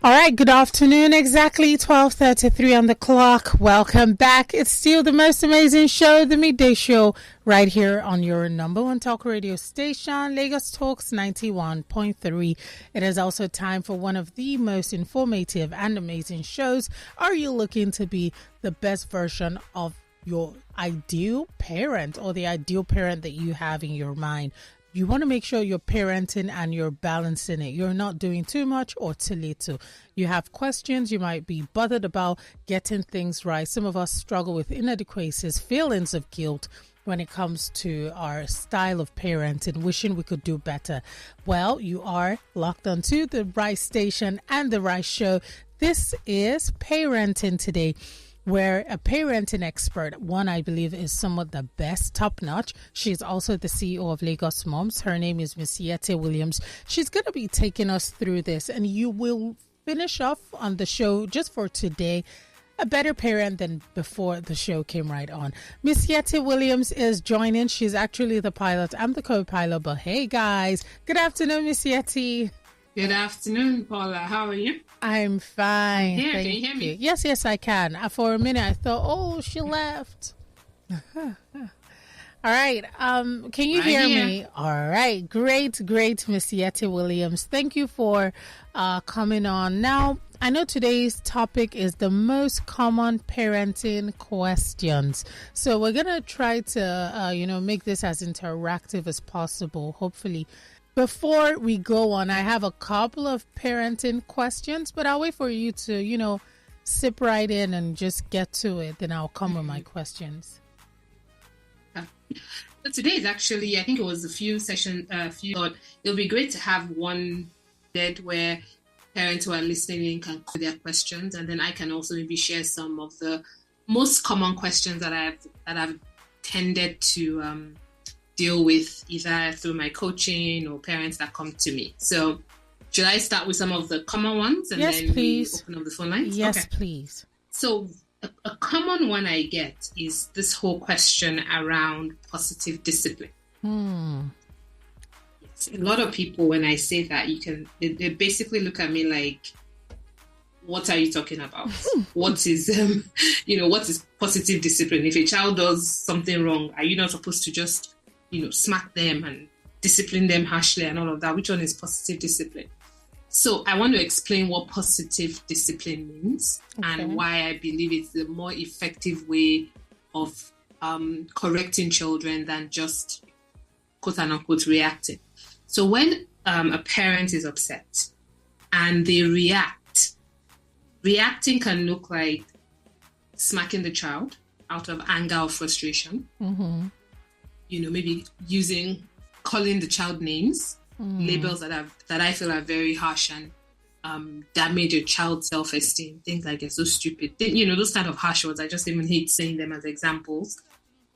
All right, good afternoon. Exactly 12:33 on the clock. Welcome back. It's still the most amazing show, the midday show, right here on your number one talk radio station, Lagos Talks 91.3. It is also time for one of the most informative and amazing shows. Are you looking to be the best version of your ideal parent or the ideal parent that you have in your mind? You want to make sure you're parenting and you're balancing it. You're not doing too much or too little. You have questions. You might be bothered about getting things right. Some of us struggle with inadequacies, feelings of guilt when it comes to our style of parenting, wishing we could do better. Well, you are locked onto the right station and the right show. This is Parenting Today, where a parenting expert, one I believe is somewhat the best, top notch. She's also the CEO of LagosMums. Her name is Miss Yetty Williams. She's going to be taking us through this, and you will finish off on the show just for today a better parent than before the show came right on. Miss Yetty Williams is joining. She's actually the pilot. I'm the co-pilot, but hey guys, good afternoon, Miss Yetty. Good afternoon, Paula. How are you? I'm fine. Here, Thank can you hear me? Yes, I can. For a minute, I thought, oh, she left. All right. Can you hear me? All right. Great, Miss Yetty Williams. Thank you for coming on. Now, I know today's topic is the most common parenting questions. So we're going to try to, make this as interactive as possible, hopefully. Before we go on, I have a couple of parenting questions, but I'll wait for you to, sip right in and just get to it. Then I'll come with my questions. So today is actually, I think it was a few thought it'll be great to have one dead where parents who are listening can call their questions, and then I can also maybe share some of the most common questions that I've tended to deal with either through my coaching or parents that come to me. So should I start with some of the common ones and yes, then please. We open up the phone lines? Yes, okay. Please. So a common one I get is this whole question around positive discipline. Yes, a lot of people, when I say that, they basically look at me like, what are you talking about? What is, what is positive discipline? If a child does something wrong, are you not supposed to just smack them and discipline them harshly and all of that? Which one is positive discipline? So I want to explain what positive discipline means and why I believe it's the more effective way of correcting children than just quote unquote reacting. So when a parent is upset and they reacting can look like smacking the child out of anger or frustration. Mm-hmm. Maybe calling the child names, labels that I feel are very harsh and damage your child's self-esteem. Things like, "You're so stupid." Those kind of harsh words. I just even hate saying them as examples.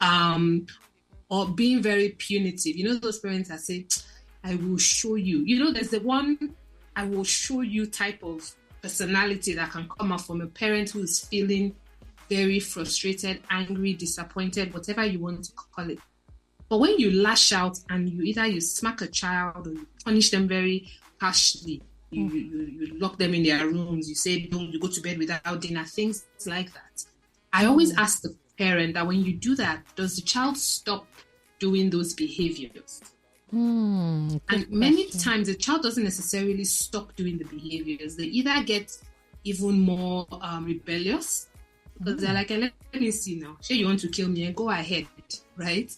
Or being very punitive. Those parents that say, "I will show you." There's the one "I will show you" type of personality that can come out from a parent who is feeling very frustrated, angry, disappointed, whatever you want to call it. But when you lash out and you smack a child or you punish them very harshly, you lock them in their rooms, you say, "No, you go to bed without dinner," things like that. I always ask the parent that when you do that, does the child stop doing those behaviors? And many times the child doesn't necessarily stop doing the behaviors. They either get even more rebellious because they're like, "Let me see now. Sure, you want to kill me and go ahead," right?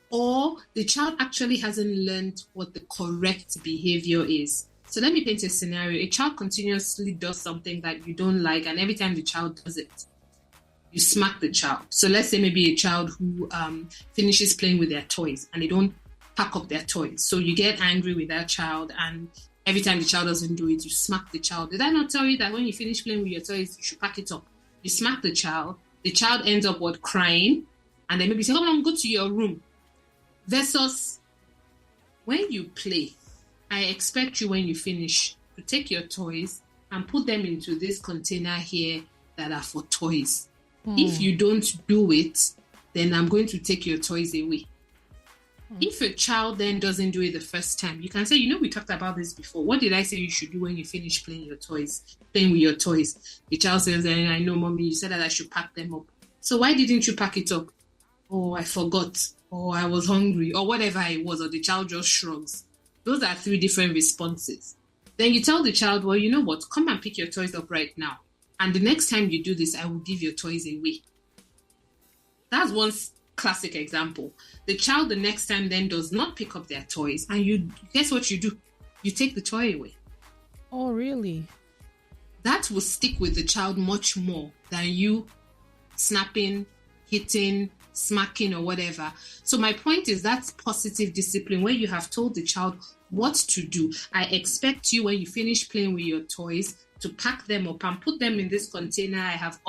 Or the child actually hasn't learned what the correct behavior is. So let me paint a scenario. A child continuously does something that you don't like, and every time the child does it, you smack the child. So let's say maybe a child who finishes playing with their toys and they don't pack up their toys. So you get angry with that child, and every time the child doesn't do it, you smack the child. Did I not tell you that when you finish playing with your toys, you should pack it up? You smack the child ends up crying, and then maybe say, "Come on, go to your room." Versus when you play, I expect you when you finish to take your toys and put them into this container here that are for toys. If you don't do it, then I'm going to take your toys away. If a child then doesn't do it the first time, you can say, we talked about this before. What did I say you should do when you finish playing with your toys? The child says, I know, mommy, you said that I should pack them up. So why didn't you pack it up? Oh, I forgot. Or I was hungry, or whatever it was, or the child just shrugs. Those are 3 different responses. Then you tell the child, well, you know what? Come and pick your toys up right now. And the next time you do this, I will give your toys away. That's one classic example. The child the next time then does not pick up their toys, and you guess what you do? You take the toy away. Oh, really? That will stick with the child much more than you snapping, hitting, smacking, or whatever. So my point is, that's positive discipline, where you have told the child what to do. I expect you, when you finish playing with your toys, to pack them up and put them in this container I have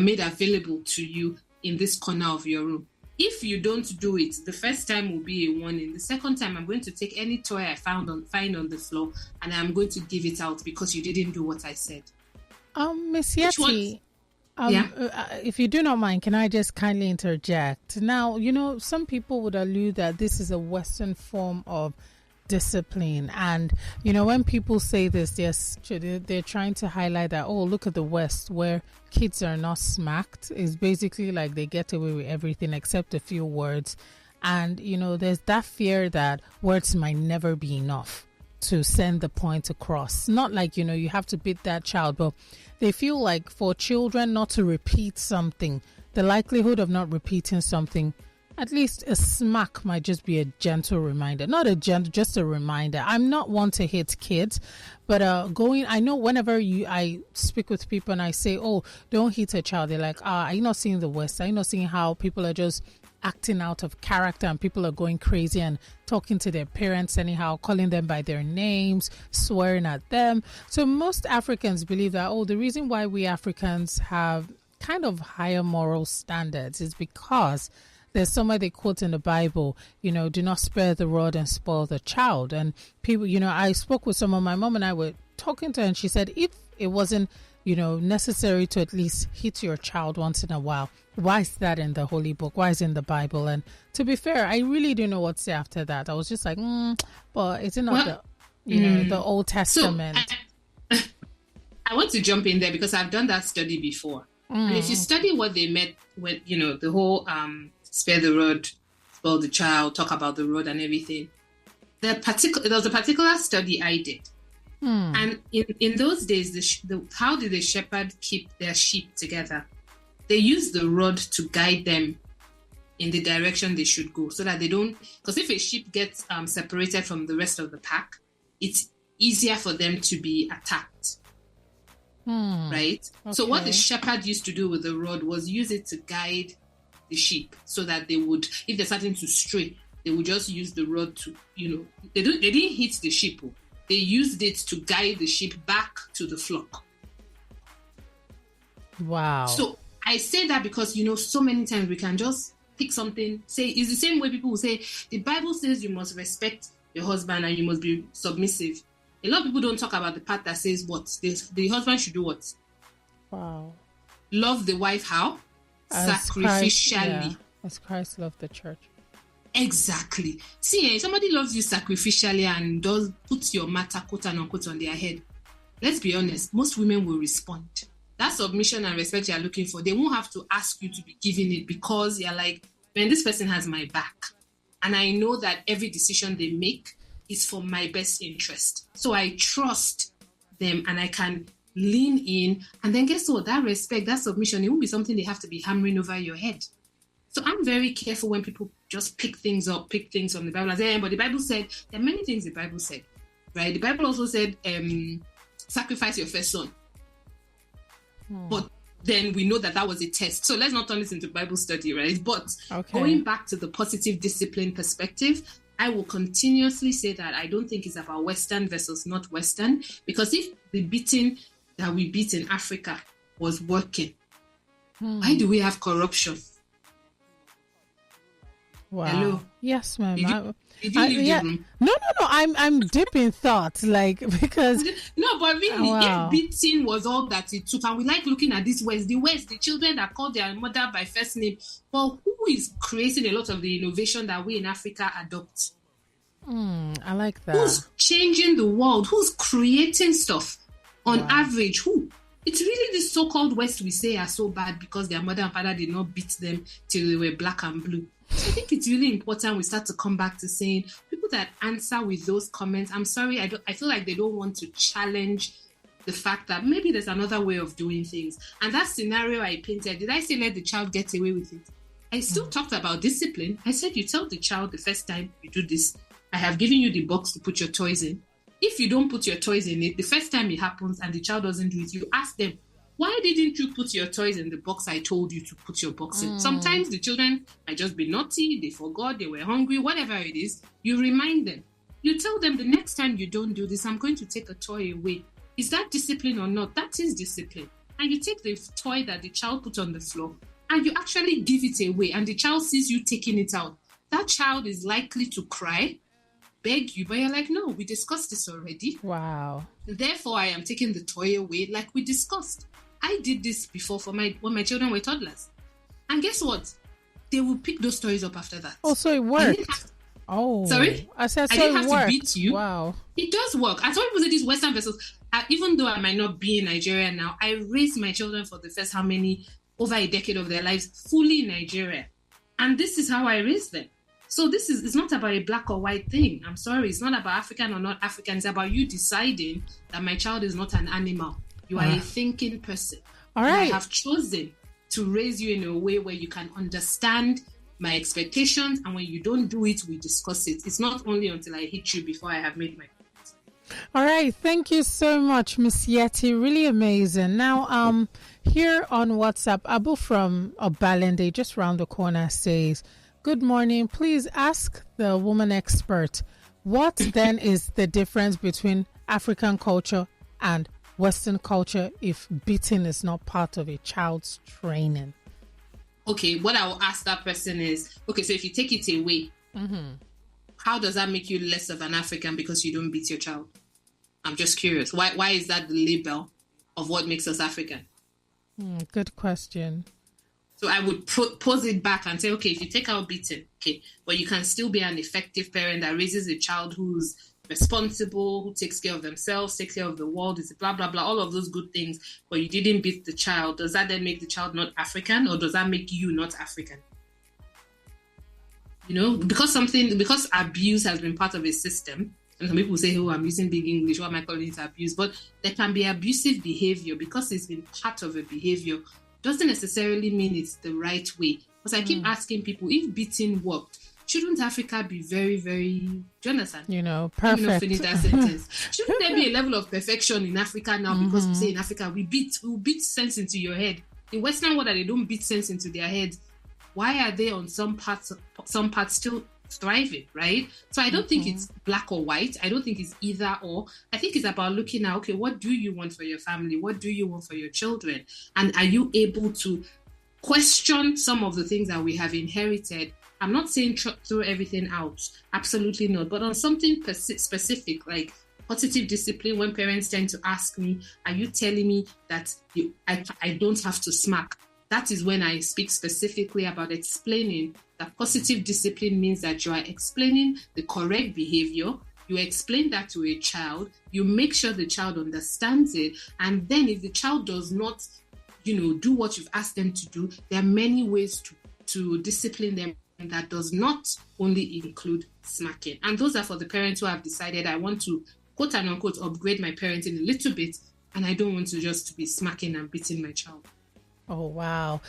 made available to you in this corner of your room. If you don't do it, the first time will be a warning. The second time, I'm going to take any toy I find on the floor, and I'm going to give it out because you didn't do what I said. Miss Yetty, if you do not mind, can I just kindly interject? Now, some people would allude that this is a Western form of discipline, and when people say this, they're trying to highlight that, oh, look at the West, where kids are not smacked. It's basically like they get away with everything except a few words, and there's that fear that words might never be enough to send the point across. Not like you have to beat that child, but they feel like for children not to repeat something, the likelihood of not repeating something, at least a smack might just be a gentle reminder. Not a gentle, just a reminder. I'm not one to hit kids, but I know whenever I speak with people and I say, oh, don't hit a child, they're like, are you not seeing the West? Are you not seeing how people are just acting out of character and people are going crazy and talking to their parents anyhow, calling them by their names, swearing at them? So most Africans believe that, the reason why we Africans have kind of higher moral standards is because there's somewhere they quote in the Bible, do not spare the rod and spoil the child. And people, I spoke with someone, my mom and I were talking to her, and she said, if it wasn't, necessary to at least hit your child once in a while, why is that in the Holy Book? Why is it in the Bible? And to be fair, I really don't know what to say after that. I was just like, but it's not the Old Testament. So I want to jump in there because I've done that study before. And if you study what they meant with, the whole spare the rod, spoil the child, talk about the rod and everything, there was a particular study I did. And in those days, how did the shepherd keep their sheep together? They used the rod to guide them in the direction they should go, so that they don't, because if a sheep gets separated from the rest of the pack, it's easier for them to be attacked. Right? Okay. So what the shepherd used to do with the rod was use it to guide the sheep, so that they would, if they're starting to stray, they would just use the rod to, they didn't hit the sheep. They used it to guide the sheep back to the flock. Wow. So I say that because, so many times we can just pick something, say, it's the same way people will say, the Bible says you must respect your husband and you must be submissive. A lot of people don't talk about the part that says what? The husband should do what? Wow. Love the wife how? Sacrificially. As Christ loved the church. Exactly. See, somebody loves you sacrificially and puts your matter, quote and unquote, on their head. Let's be honest, most women will respond. That submission and respect you're looking for, they won't have to ask you to be giving it, because you're like, man, this person has my back. And I know that every decision they make is for my best interest. So I trust them and I can lean in. And then guess what? That respect, that submission, it won't be something they have to be hammering over your head. So I'm very careful when people just pick things from the Bible and say, but the Bible said, there are many things the Bible said, right? The Bible also said, sacrifice your first son. But then we know that was a test. So let's not turn this into Bible study, right? But going back to the positive discipline perspective, I will continuously say that I don't think it's about Western versus not Western, because if the beating that we beat in Africa was working, why do we have corruption? Wow. Hello. Yes, ma'am. Did you leave the room? No. I'm deep in thought, like, because no, but really, wow. if beating was all that it took, and we like looking at this West, the children that call their mother by first name. But who is creating a lot of the innovation that we in Africa adopt? I like that. Who's changing the world? Who's creating stuff? On average, who? It's really the so-called West we say are so bad because their mother and father did not beat them till they were black and blue. So I think it's really important we start to come back to saying people that answer with those comments, I'm sorry, I feel like they don't want to challenge the fact that maybe there's another way of doing things. And that scenario I painted, did I say let the child get away with it? I still talked about discipline. I said you tell the child the first time you do this, I have given you the box to put your toys in. If you don't put your toys in it, the first time it happens and the child doesn't do it, you ask them, why didn't you put your toys in the box I told you to put your box in? Sometimes the children might just be naughty, they forgot, they were hungry, whatever it is. You remind them. You tell them the next time you don't do this, I'm going to take a toy away. Is that discipline or not? That is discipline. And you take the toy that the child put on the floor and you actually give it away and the child sees you taking it out. That child is likely to cry, beg you, but you're like, no, we discussed this already. Wow. Therefore, I am taking the toy away like we discussed. I did this before when my children were toddlers. And guess what? They will pick those toys up after that. Oh, so it worked. Sorry? I said so I didn't have to beat you. Wow. It does work. I told people say this Western vessels, even though I might not be in Nigeria now, I raised my children for the first over a decade of their lives, fully in Nigeria. And this is how I raised them. So it's not about a black or white thing. I'm sorry. It's not about African or not African. It's about you deciding that my child is not an animal. You are a thinking person. All right. And I have chosen to raise you in a way where you can understand my expectations. And when you don't do it, we discuss it. It's not only until I hit you before I have made my point. All right. Thank you so much, Miss Yetty. Really amazing. Now, here on WhatsApp, Abu from Obalende, just round the corner, says, good morning. Please ask the woman expert, what then is the difference between African culture and Western culture if beating is not part of a child's training? Okay, what I will ask that person is, okay, so if you take it away, how does that make you less of an African because you don't beat your child? I'm just curious. Why is that the label of what makes us African? Good question. So I would pose it back and say, okay, if you take out beating, okay, but you can still be an effective parent that raises a child who's responsible, who takes care of themselves, takes care of the world, is blah, blah, blah, all of those good things, but you didn't beat the child. Does that then make the child not African, or does that make you not African? You know, because abuse has been part of a system, and some people say, oh, I'm using big English, why am I calling it abuse? But there can be abusive behavior because it's been part of a behavior. Doesn't necessarily mean it's the right way. Because I keep asking people, if beating worked, shouldn't Africa be very, very, Jonathan? Perfect. Let me finish that sentence. Shouldn't there be a level of perfection in Africa now? Because we say in Africa, we'll beat sense into your head. The Western world, that they don't beat sense into their head. Why are they on some parts still thriving, right? So I don't think it's black or white. I don't think it's either or. I think it's about looking at, okay, what do you want for your family? What do you want for your children? And are you able to question some of the things that we have inherited? I'm not saying throw everything out. Absolutely not. But on something specific, like positive discipline, when parents tend to ask me, are you telling me that I don't have to smack? That is when I speak specifically about explaining that positive discipline means that you are explaining the correct behavior. You explain that to a child. You make sure the child understands it. And then if the child does not, do what you've asked them to do, there are many ways to discipline them. And that does not only include smacking. And those are for the parents who have decided, I want to, quote and unquote, upgrade my parenting a little bit, and I don't want to just be smacking and beating my child. Oh, wow.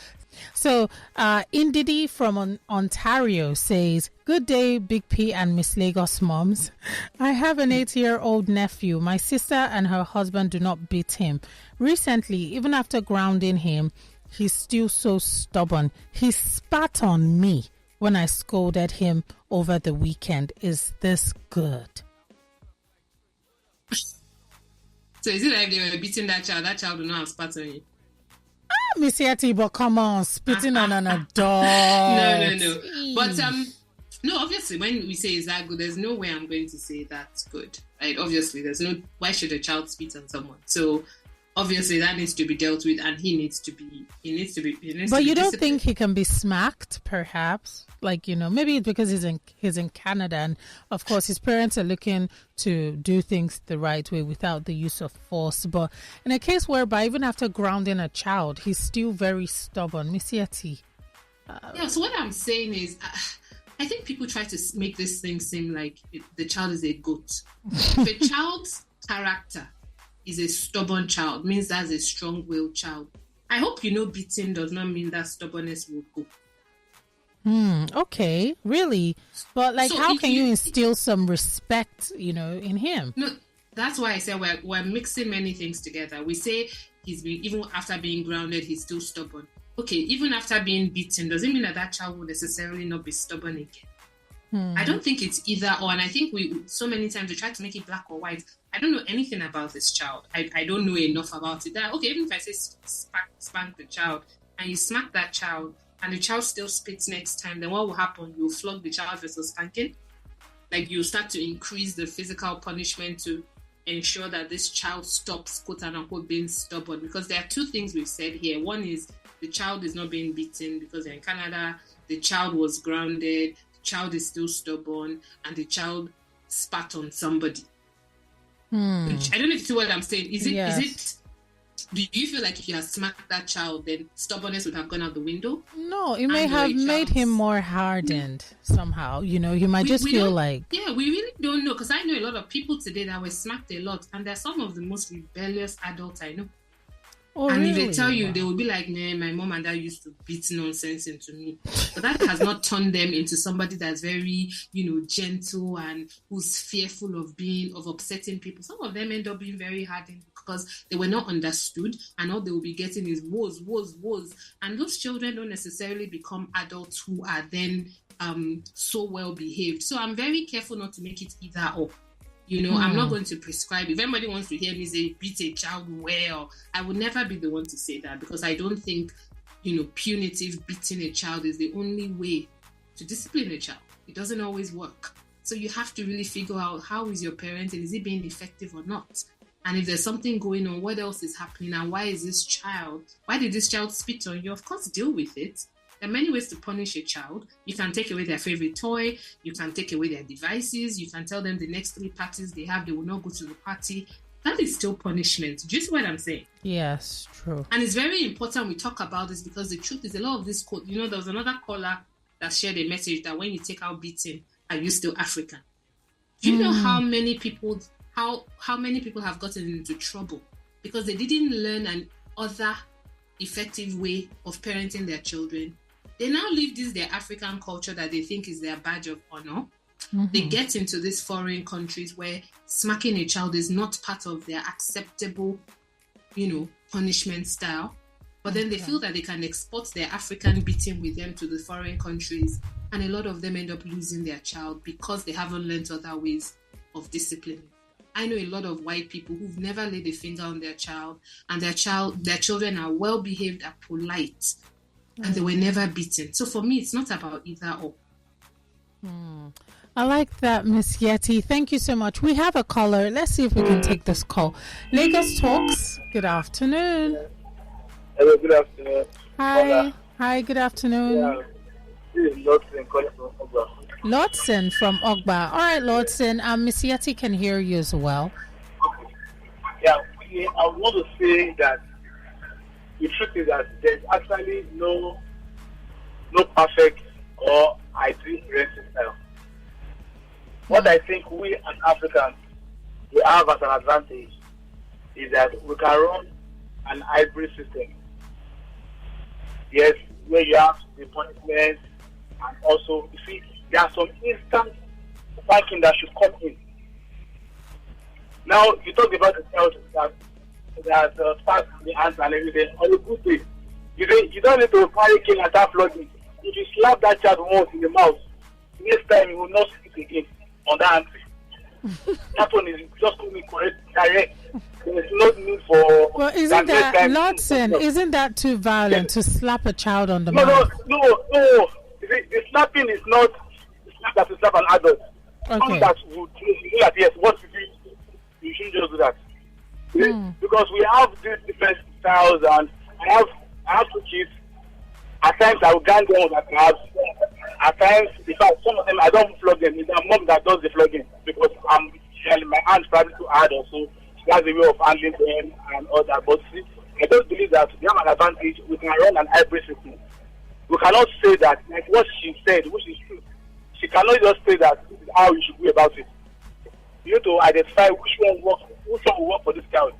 So, Indidi from Ontario says, good day, Big P and Miss Lagos Mums. I have an 8-year-old nephew. My sister and her husband do not beat him. Recently, even after grounding him, he's still so stubborn. He spat on me when I scolded him over the weekend. Is this good? So is it like they were beating that child will not have spat on you? Miss Yetty, but come on, spitting on an adult. No. But No, obviously, when we say is that good, there's no way I'm going to say that's good. Right? Obviously, there's no. Why should a child spit on someone? So obviously, that needs to be dealt with, and he needs to be. But you don't think he can be smacked, perhaps? Like, maybe it's because he's in Canada, and of course his parents are looking to do things the right way without the use of force. But in a case whereby even after grounding a child, he's still very stubborn, Miss Yetty. Yeah. So what I'm saying is, I think people try to make this thing seem like the child is a goat. If a child's character is a stubborn child, means that's a strong-willed child. I hope beating does not mean that stubbornness will go. Okay, really? But so how can you instill some respect, in him? No, that's why I said we're mixing many things together. We say even after being grounded, he's still stubborn. Okay, even after being beaten, doesn't mean that child will necessarily not be stubborn again. I don't think it's either or, and I think so many times we try to make it black or white. I don't know anything about this child. I don't know enough about it. Okay, even if I say spank the child, and you smack that child, and the child still spits next time, then what will happen? You'll flog the child versus spanking. Like, you start to increase the physical punishment to ensure that this child stops, quote unquote, being stubborn. Because there are two things we've said here. One is the child is not being beaten because they're in Canada. The child was grounded. The child is still stubborn, and the child spat on somebody. Which, I don't know if you see what I'm saying. Is it? Do you feel like if you had smacked that child, then stubbornness would have gone out the window? No, it may have made him more hardened somehow. He might just feel like... Yeah, we really don't know, because I know a lot of people today that were smacked a lot, and they're some of the most rebellious adults I know. Oh, and really? if they tell you, they will be like, nah, my mom and dad used to beat nonsense into me. But that has not turned them into somebody that's very, gentle and who's fearful of upsetting people. Some of them end up being very hardened because they were not understood, and all they will be getting is woes. And those children don't necessarily become adults who are then so well behaved. So I'm very careful not to make it either or. I'm not going to prescribe. If anybody wants to hear me say beat a child well, I would never be the one to say that, because I don't think, punitive beating a child is the only way to discipline a child. It doesn't always work. So you have to really figure out, how is your parenting? Is it being effective or not? And if there's something going on, what else is happening? And why did this child spit on you? Of course, deal with it. There are many ways to punish a child. You can take away their favorite toy. You can take away their devices. You can tell them the next 3 parties they have, they will not go to the party. That is still punishment. Do you see what I'm saying? Yes, true. And it's very important we talk about this, because the truth is, a lot of this quote, there was another caller that shared a message that when you take out beating, are you still African? Do you know how many people have gotten into trouble because they didn't learn an other effective way of parenting their children? They now live their African culture that they think is their badge of honor. They get into these foreign countries where smacking a child is not part of their acceptable, punishment style. But then they feel that they can export their African beating with them to the foreign countries. And a lot of them end up losing their child because they haven't learned other ways of disciplining. I know a lot of white people who've never laid a finger on their child, and their children are well behaved and polite, and they were never beaten. So for me, it's not about either or. I like that, Miss Yetty. Thank you so much. We have a caller. Let's see if we can take this call. Lagos Talks. Good afternoon. Hello, good afternoon. Hi. Hi, good afternoon. Yeah, this is Lodson calling from Ogba. Lodson from Ogba. All right, Lodson. Miss Yetty can hear you as well. Yeah, I want to say that the truth is that there's actually no perfect or ideal parenting style. What I think we as Africans we have as an advantage is that we can run an hybrid system. Yes, where you have the punishment, and also you see there are some instant spanking that should come in. Now you talk about the child that sparks the hands and everything. On a good day, you don't need to fire king and start flogging. If you slap that child once in the mouth, next time you will not speak again on that answer. That one is just coming correct, direct. There's no need for. Well, isn't that Lodson? Isn't that too violent to slap a child on the mouth? No. The slapping is not that is not an adult. Okay. Some that would do that, yes, what to do, you shouldn't just do that. Because we have these different styles, and I have 2 kids. At times I will guide them that perhaps. At times, in fact, some of them I don't flog them. It's my mom that does the flogging because my aunt's probably too hard also. She has a way of handling them and all that. But see, I don't believe that we have an advantage. We can run an hybrid system. We cannot say that, like what she said, which is true. She cannot just say that this is how you should go about it. You need to identify which one will work for this child.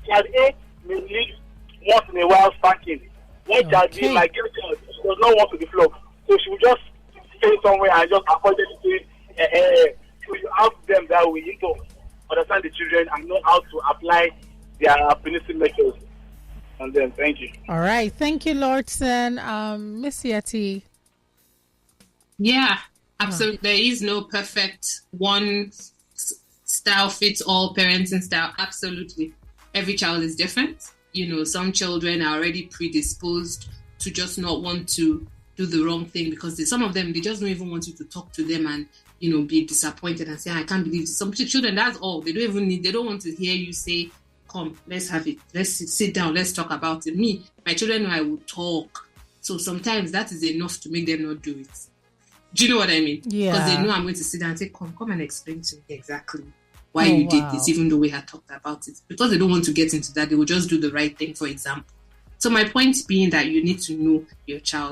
Child A may need once in a while spanking. One child B, my girl child, she does not want to be flogged. So she will just stay somewhere and just avoid anything. So you have them that we need to understand the children and know how to apply their punitive measures on them. Thank you. All right. Thank you, Lordson. Miss Yetty. Yeah, absolutely. There is no perfect one style fits all parenting style. Absolutely. Every child is different. Some children are already predisposed to just not want to do the wrong thing because some of them, they just don't even want you to talk to them and, be disappointed and say, I can't believe this. Some children, that's all. They don't want to hear you say, come, let's have it. Let's sit down. Let's talk about it. Me, my children know I will talk. So sometimes that is enough to make them not do it. Do you know what I mean? Yeah. Because they know I'm going to sit down and say, come and explain to me exactly why you did this, even though we had talked about it. Because they don't want to get into that, they will just do the right thing, for example. So my point being that you need to know your child.